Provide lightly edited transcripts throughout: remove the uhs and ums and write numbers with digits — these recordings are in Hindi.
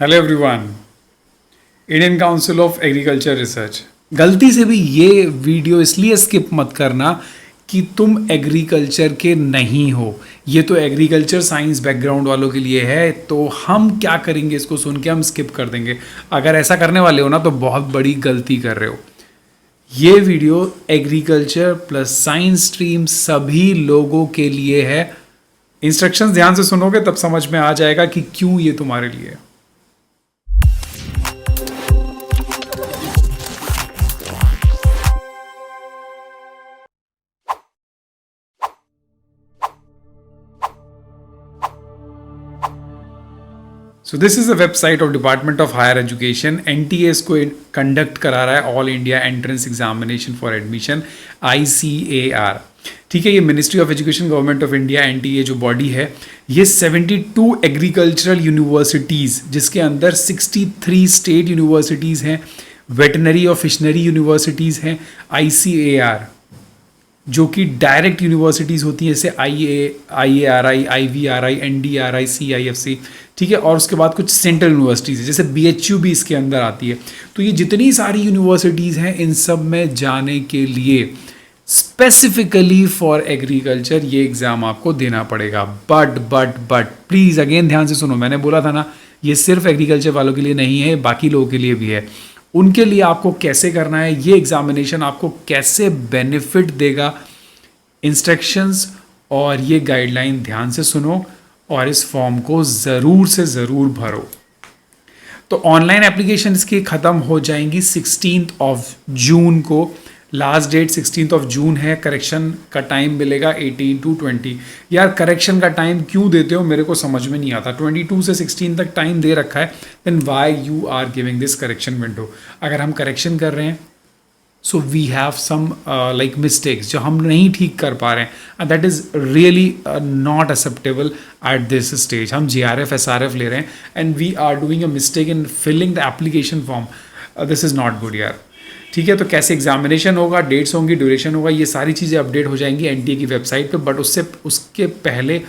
Hello everyone. Indian council of agriculture research. गलती से भी ये वीडियो इसलिए स्किप मत करना कि तुम एग्रीकल्चर के नहीं हो। ये तो एग्रीकल्चर साइंस बैकग्राउंड वालों के लिए है, तो हम क्या करेंगे, इसको सुन के हम स्किप कर देंगे। अगर ऐसा करने वाले हो ना तो बहुत बड़ी गलती कर रहे हो। ये video agriculture plus science stream सभी लोगों के लिए है। इंस्ट्रक्शंस ध्यान से सुनोगे तब समझ में आ जाएगा कि क्यों ये तुम्हारे लिए है। So this is the website of department of higher education. NTA इसको कंडक्ट करा रहा है, all India entrance examination for admission, ICAR। ठीक है, ये ministry of education government of India, NTA जो बॉडी है, ये 72 एग्रीकल्चरल यूनिवर्सिटीज़, जिसके अंदर 63 स्टेट यूनिवर्सिटीज़ हैं, वेटनरी और फिशनरी यूनिवर्सिटीज़ हैं। ICAR जो कि डायरेक्ट यूनिवर्सिटीज़ होती हैं, जैसे IARI, IVRI, NDRI, CIFC। ठीक है, और उसके बाद कुछ सेंट्रल यूनिवर्सिटीज़ है, जैसे BHU भी इसके अंदर आती है। तो ये जितनी सारी यूनिवर्सिटीज़ हैं, इन सब में जाने के लिए स्पेसिफिकली फॉर एग्रीकल्चर ये एग्ज़ाम आपको देना पड़ेगा। बट प्लीज़ अगेन ध्यान से सुनो, मैंने बोला था ना, ये सिर्फ एग्रीकल्चर वालों के लिए नहीं है, बाकी लोगों के लिए भी है। उनके लिए आपको कैसे करना है, ये एग्जामिनेशन आपको कैसे बेनिफिट देगा, इंस्ट्रक्शंस और ये गाइडलाइन ध्यान से सुनो और इस फॉर्म को ज़रूर से ज़रूर भरो। तो ऑनलाइन एप्लीकेशन इसकी ख़त्म हो जाएंगी 16 जून को। लास्ट डेट 16 जून है। करेक्शन का टाइम मिलेगा 18 to 20। यार करेक्शन का टाइम क्यों देते हो, मेरे को समझ में नहीं आता। 22 से 16 तक टाइम दे रखा है, then why you are giving this correction window. अगर हम करेक्शन कर रहे हैं so we have some like mistakes जो हम नहीं ठीक कर पा रहे हैं, and that is really not acceptable at this stage. हम GRF SRF ले रहे हैं and we are doing a mistake in filling the application form. This is not good यार। ठीक है, तो कैसे एग्जामिनेशन होगा, डेट्स होंगी, ड्यूरेशन होगा, ये सारी चीज़ें अपडेट हो जाएंगी एनटीए की वेबसाइट पे। बट उसके पहले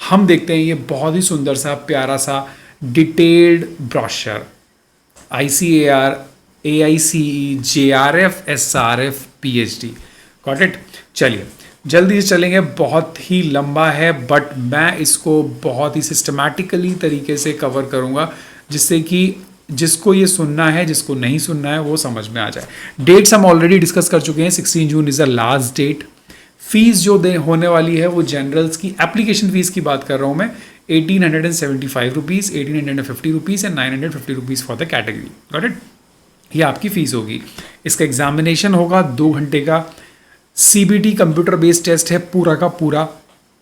हम देखते हैं ये बहुत ही सुंदर सा प्यारा सा detailed brochure, ICAR AICE JRF SRF PhD। Got it. चलिए जल्दी से चलेंगे, बहुत ही लंबा है बट मैं इसको बहुत ही सिस्टमैटिकली तरीके से कवर करूँगा, जिससे कि जिसको ये सुनना है, जिसको नहीं सुनना है, वो समझ में आ जाए। डेट्स हम ऑलरेडी डिस्कस कर चुके हैं। 16 June is the last date. Fees जो होने वाली है वो जनरल्स की एप्लीकेशन फीस की बात कर रहा हूँ मैं, 1875 rupees, 1850 rupees and 950 rupees for the category. Got it. ये आपकी फ़ीस होगी। इसका एग्जामिनेशन होगा 2 घंटे का। CBT कंप्यूटर बेस्ड टेस्ट है पूरा का पूरा।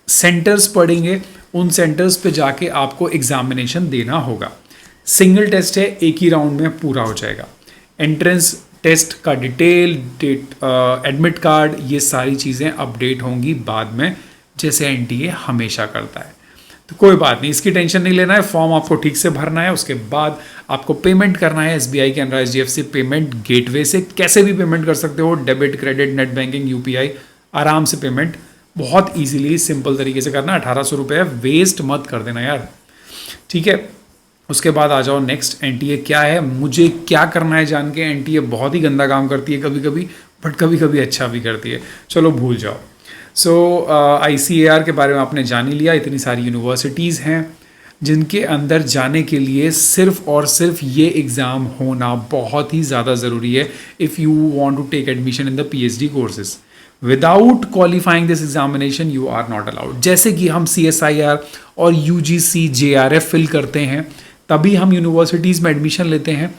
सेंटर्स पढ़ेंगे, उन सेंटर्स पे जाके आपको एग्जामिनेशन देना होगा। सिंगल टेस्ट है, एक ही राउंड में पूरा हो जाएगा। एंट्रेंस टेस्ट का डिटेल, एडमिट कार्ड, ये सारी चीज़ें अपडेट होंगी बाद में, जैसे एनटीए हमेशा करता है। तो कोई बात नहीं, इसकी टेंशन नहीं लेना है। फॉर्म आपको ठीक से भरना है, उसके बाद आपको पेमेंट करना है SBI, Canara, HDFC payment gateway से। कैसे भी पेमेंट कर सकते हो, debit, credit, net banking, UPI, आराम से पेमेंट बहुत ईजिली सिंपल तरीके से करना। 1800 रुपये वेस्ट मत कर देना यार। ठीक है, उसके बाद आ जाओ नेक्स्ट, एनटीए क्या है, मुझे क्या करना है जान के। एनटीए बहुत ही गंदा काम करती है कभी कभी, बट कभी कभी अच्छा भी करती है, चलो भूल जाओ। सो ICAR के बारे में आपने जान ही लिया। इतनी सारी यूनिवर्सिटीज़ हैं जिनके अंदर जाने के लिए सिर्फ और सिर्फ ये एग्ज़ाम होना बहुत ही ज़्यादा ज़रूरी है if you want to take admission in the PhD courses. Without qualifying this examination you are not allowed. जैसे कि हम CSIR और UGC JRF फिल करते हैं तभी हम यूनिवर्सिटीज़ में एडमिशन लेते हैं,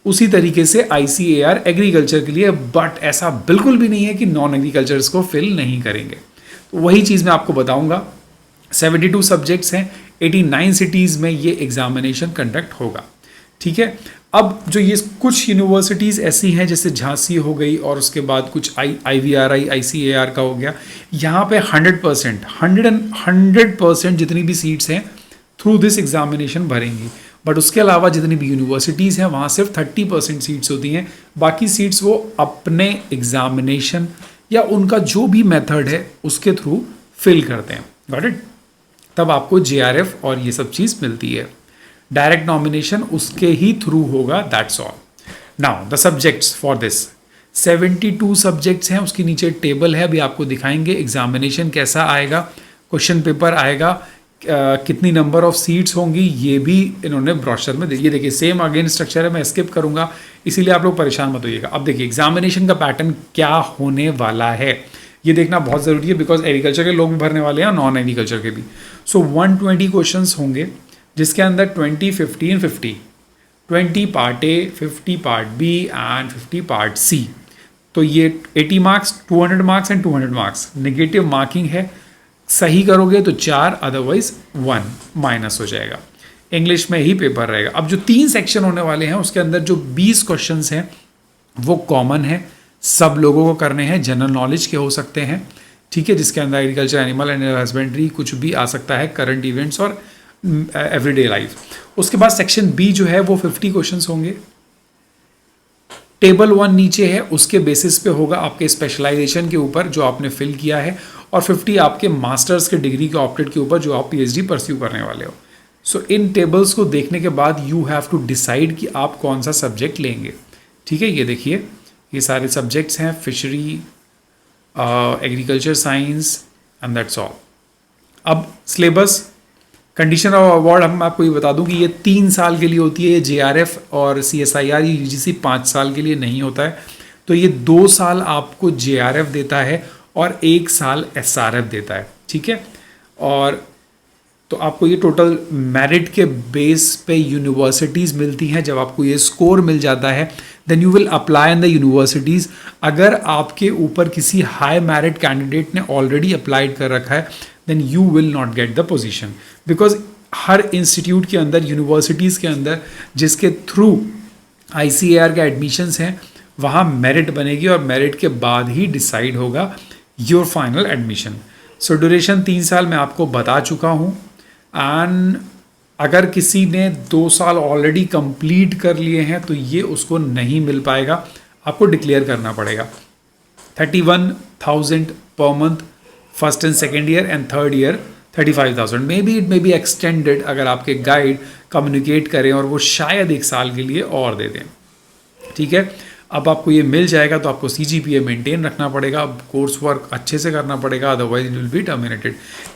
उसी तरीके से ICAR एग्रीकल्चर के लिए। बट ऐसा बिल्कुल भी नहीं है कि नॉन एग्रीकल्चर्स को फिल नहीं करेंगे। तो वही चीज़ मैं आपको बताऊंगा। 72 सब्जेक्ट्स हैं, 89 सिटीज़ में ये एग्जामिनेशन कंडक्ट होगा। ठीक है, अब जो ये कुछ यूनिवर्सिटीज़ ऐसी हैं जैसे झांसी हो गई और उसके बाद कुछ IVRI ICAR का हो गया, यहाँ पे 100% जितनी भी सीट्स हैं थ्रू दिस एग्जामिनेशन भरेंगी। बट उसके अलावा जितनी भी यूनिवर्सिटीज़ हैं वहाँ सिर्फ 30% सीट्स होती हैं, बाकी सीट्स वो अपने एग्जामिनेशन या उनका जो भी मेथड है उसके थ्रू फिल करते हैं। Got it. तब आपको JRF और ये सब चीज़ मिलती है। डायरेक्ट नॉमिनेशन उसके ही थ्रू होगा, that's all. Now the subjects for this 72 subjects हैं, उसके नीचे टेबल है, अभी आपको दिखाएंगे. एग्जामिनेशन कैसा आएगा, क्वेश्चन पेपर आएगा, कितनी नंबर ऑफ सीट्स होंगी, ये भी इन्होंने ब्रोशर में ये देखिए सेम अगेन स्ट्रक्चर है. मैं स्किप करूंगा इसीलिए आप लोग परेशान मत होइएगा. अब देखिए एग्जामिनेशन का पैटर्न क्या होने वाला है ये देखना बहुत ज़रूरी है, बिकॉज एग्रीकल्चर के लोग भी भरने वाले हैं और नॉन एग्रीकल्चर के भी. सो 120 क्वेश्चन होंगे जिसके अंदर 20, 15, 50, 20 part A, 50 part B and 50 part C. तो ये 80 marks, 200 marks and 200 marks. Negative marking है, सही करोगे तो 4, अदरवाइज 1 माइनस हो जाएगा. इंग्लिश में ही पेपर रहेगा. अब जो 3 सेक्शन होने वाले हैं उसके अंदर जो 20 क्वेश्चंस हैं वो कॉमन है, सब लोगों को करने हैं, जनरल नॉलेज के हो सकते हैं, ठीक है, जिसके अंदर एग्रीकल्चर, एनिमल एंड हस्बेंड्री कुछ भी आ सकता है, करंट इवेंट्स और एवरीडे लाइफ. उसके बाद सेक्शन बी जो है वो 50 क्वेश्चंस होंगे. टेबल 1 नीचे है, उसके बेसिस पे होगा आपके स्पेशलाइजेशन के ऊपर जो आपने फिल किया है, और 50 आपके मास्टर्स के डिग्री के ऑप्टेड के ऊपर जो आप पीएचडी परस्यू करने वाले हो. सो इन टेबल्स को देखने के बाद यू हैव टू डिसाइड कि आप कौन सा सब्जेक्ट लेंगे. ठीक है, ये देखिए ये सारे सब्जेक्ट्स हैं, fishery, agriculture science and that's all. अब सिलेबस, कंडीशन ऑफ अवार्ड हम आपको ये बता दूं कि ये 3 साल के लिए होती है. ये जेआरएफ और सीएसआईआर, ये यूजीसी 5 साल के लिए नहीं होता है. तो ये 2 साल आपको जेआरएफ देता है और 1 साल एसआरएफ देता है. ठीक है, और तो आपको ये टोटल मेरिट के बेस पे यूनिवर्सिटीज़ मिलती हैं. जब आपको ये स्कोर मिल जाता है then you will apply in the universities. अगर आपके ऊपर किसी हाई मेरिट कैंडिडेट ने ऑलरेडी अप्लाइड कर रखा है then you will not get the position, because हर इंस्टीट्यूट के अंदर, यूनिवर्सिटीज़ के अंदर जिसके थ्रू आईसीएआर के एडमिशन्स हैं वहाँ मेरिट बनेगी और मेरिट के बाद ही डिसाइड होगा your final admission. So duration 3 साल मैं आपको बता चुका हूँ. एंड अगर किसी ने 2 साल ऑलरेडी कंप्लीट कर लिए हैं तो ये उसको नहीं मिल पाएगा, आपको डिक्लेयर करना पड़ेगा. 31,000 per month first and second year, and third year 35,000. May be it may be extended अगर आपके गाइड कम्युनिकेट करें और वो शायद 1 साल के लिए और दे दें. ठीक है, अब आपको ये मिल जाएगा तो आपको CGPA मेंटेन रखना पड़ेगा, अब कोर्स वर्क अच्छे से करना पड़ेगा, otherwise it will be terminated.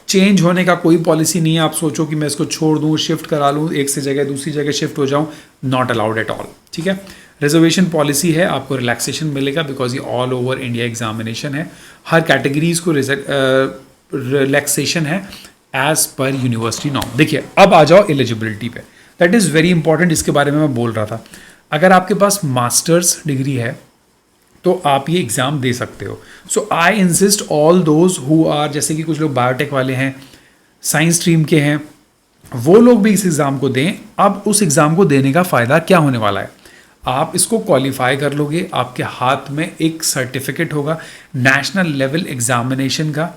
Change होने का कोई पॉलिसी नहीं है. आप सोचो कि मैं इसको छोड़ दूँ, शिफ्ट करा लूँ, एक से जगह दूसरी जगह शिफ्ट हो जाऊँ, नॉट अलाउड एट ऑल. ठीक है, रिजर्वेशन पॉलिसी है, आपको रिलैक्सेशन मिलेगा बिकॉज ये ऑल ओवर इंडिया एग्जामिनेशन है. हर कैटेगरीज को रिलैक्सेशन है एज पर यूनिवर्सिटी नॉर्म. देखिए अब आ जाओ एलिजिबिलिटी पे, दैट इज़ वेरी इंपॉर्टेंट, इसके बारे में मैं बोल रहा था. अगर आपके पास मास्टर्स डिग्री है तो आप ये एग्ज़ाम दे सकते हो. So I insist all those who are, जैसे कि कुछ लोग बायोटेक वाले हैं, साइंस स्ट्रीम के हैं, वो लोग भी इस एग्ज़ाम को दें. अब उस एग्ज़ाम को देने का फ़ायदा क्या होने वाला है, आप इसको क्वालिफाई कर लोगे, आपके हाथ में एक सर्टिफिकेट होगा नेशनल लेवल एग्जामिनेशन का.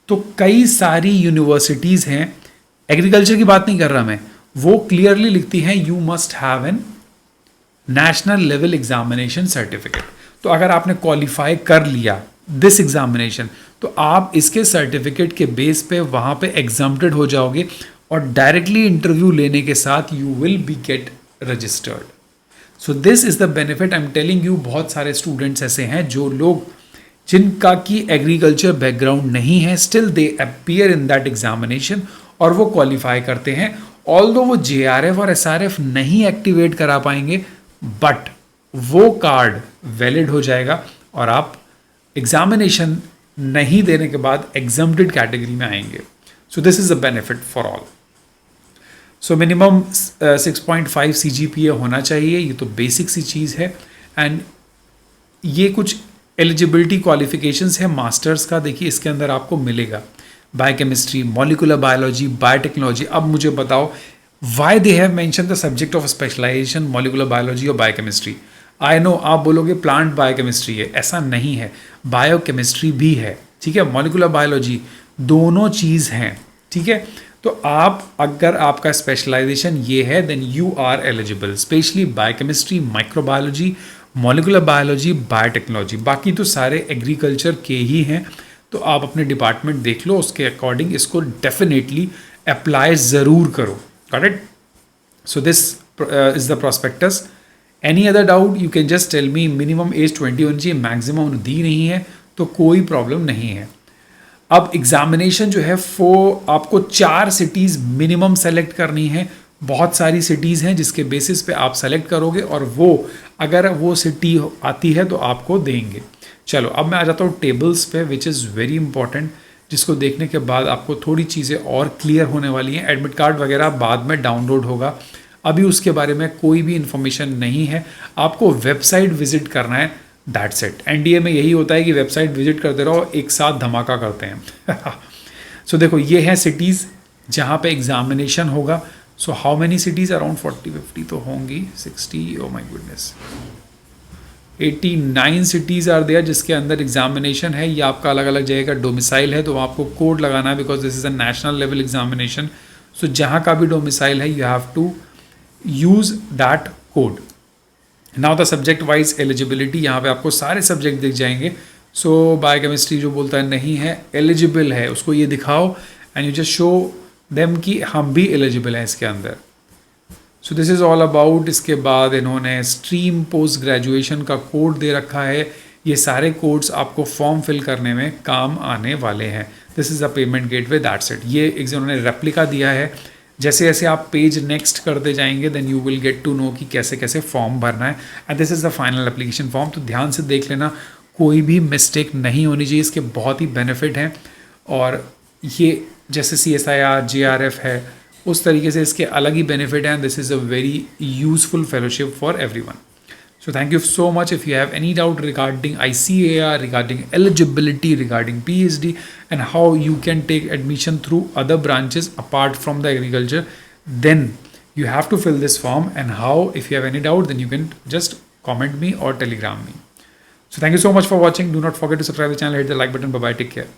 तो कई सारी यूनिवर्सिटीज़ हैं, एग्रीकल्चर की बात नहीं कर रहा मैं, वो क्लियरली लिखती हैं you must have an national level examination certificate. तो अगर आपने क्वालिफाई कर लिया दिस एग्जामिनेशन तो आप इसके सर्टिफिकेट के बेस पे वहाँ पे एग्जाम्प्टेड हो जाओगे और डायरेक्टली इंटरव्यू लेने के साथ you will be get registered. So this is the benefit I am telling you. बहुत सारे स्टूडेंट्स ऐसे हैं जो लोग जिनका की एग्रीकल्चर बैकग्राउंड नहीं है, still they appear in that examination और वो क्वालिफाई करते हैं. ऑल्दो वो JRF और SRF नहीं एक्टिवेट करा पाएंगे, बट वो कार्ड वैलिड हो जाएगा और आप एग्जामिनेशन नहीं देने के बाद एग्जम्प्टेड कैटेगरी में आएंगे. So this is a benefit for all. So minimum 6.5 CGPA होना चाहिए, ये तो बेसिक सी चीज़ है. एंड ये कुछ एलिजिबिलिटी क्वालिफिकेशंस है मास्टर्स का. देखिए इसके अंदर आपको मिलेगा बायोकेमिस्ट्री, मॉलिकुलर बायोलॉजी, बायोटेक्नोलॉजी. अब मुझे बताओ why they have mention the subject of specialisation molecular biology और बायोकेमिस्ट्री. आई नो आप बोलोगे प्लांट बायोकेमिस्ट्री है, ऐसा नहीं है, बायोकेमिस्ट्री भी है. ठीक है, मॉलिकुलर बायोलॉजी, दोनों चीज़ हैं. ठीक है, तो आप अगर आपका स्पेशलाइजेशन ये है then you are eligible, specially biochemistry, microbiology, molecular biology, biotechnology. बाकी तो सारे एग्रीकल्चर के ही हैं. तो आप अपने डिपार्टमेंट देख लो, उसके अकॉर्डिंग इसको डेफिनेटली अप्लाई ज़रूर करो. Got it? So this is the prospectus. Any other doubt you can just tell me. Minimum age 20 होनी चाहिए, मैक्सिमम दी नहीं है तो कोई प्रॉब्लम नहीं है. अब एग्जामिनेशन जो है वो आपको 4 सिटीज़ मिनिमम सेलेक्ट करनी है. बहुत सारी सिटीज़ हैं जिसके बेसिस पे आप सेलेक्ट करोगे और वो अगर वो सिटी आती है तो आपको देंगे. चलो अब मैं आ जाता हूँ टेबल्स पे, विच इज़ वेरी इंपॉर्टेंट, जिसको देखने के बाद आपको थोड़ी चीज़ें और क्लियर होने वाली हैं. एडमिट कार्ड वगैरह बाद में डाउनलोड होगा, अभी उसके बारे में कोई भी इन्फॉर्मेशन नहीं है. आपको वेबसाइट विजिट करना है, दैट्स इट. एनडीए में यही होता है कि वेबसाइट विजिट करते रहो, एक साथ धमाका करते हैं. सो देखो ये हैं सिटीज़ जहाँ पे एग्जामिनेशन होगा. So how many cities? Around 40-50 तो होंगी. 60, oh my goodness, 89 cities are there जिसके अंदर एग्जामिनेशन है. ये आपका अलग अलग जगह का डोमिसाइल है तो आपको कोड लगाना है, because this is a national level examination. So जहाँ का भी डोमिसाइल है you have to use that code. Now the subject wise eligibility, यहाँ पे आपको सारे सब्जेक्ट दिख जाएंगे. सो बायोकेमिस्ट्री जो बोलता है नहीं है एलिजिबल है, उसको ये दिखाओ and you just show them कि हम भी एलिजिबल हैं इसके अंदर. So this is all about. इसके बाद इन्होंने स्ट्रीम पोस्ट ग्रेजुएशन का कोड दे रखा है. ये सारे कोड्स आपको फॉर्म फिल करने में काम आने वाले हैं. This is a payment gateway, that's it. ये एक इन्होंने रेप्लिका दिया है. जैसे जैसे आप पेज नेक्स्ट करते जाएंगे then you will get to know कि कैसे कैसे फॉर्म भरना है. And this is the final application form. तो ध्यान से देख लेना, कोई भी मिस्टेक नहीं होनी चाहिए. इसके बहुत ही बेनिफिट हैं और ये जैसे CSIR JRF है उस तरीके से इसके अलग ही बेनिफिट हैं. This is a very useful fellowship for everyone. So thank you so much. If you have any doubt regarding ICAR, regarding eligibility, regarding PhD, and how you can take admission through other branches apart from the agriculture, then you have to fill this form. And how, if you have any doubt, then you can just comment me or telegram me. So thank you so much for watching. Do not forget to subscribe to the channel, hit the like button. Bye bye. Take care.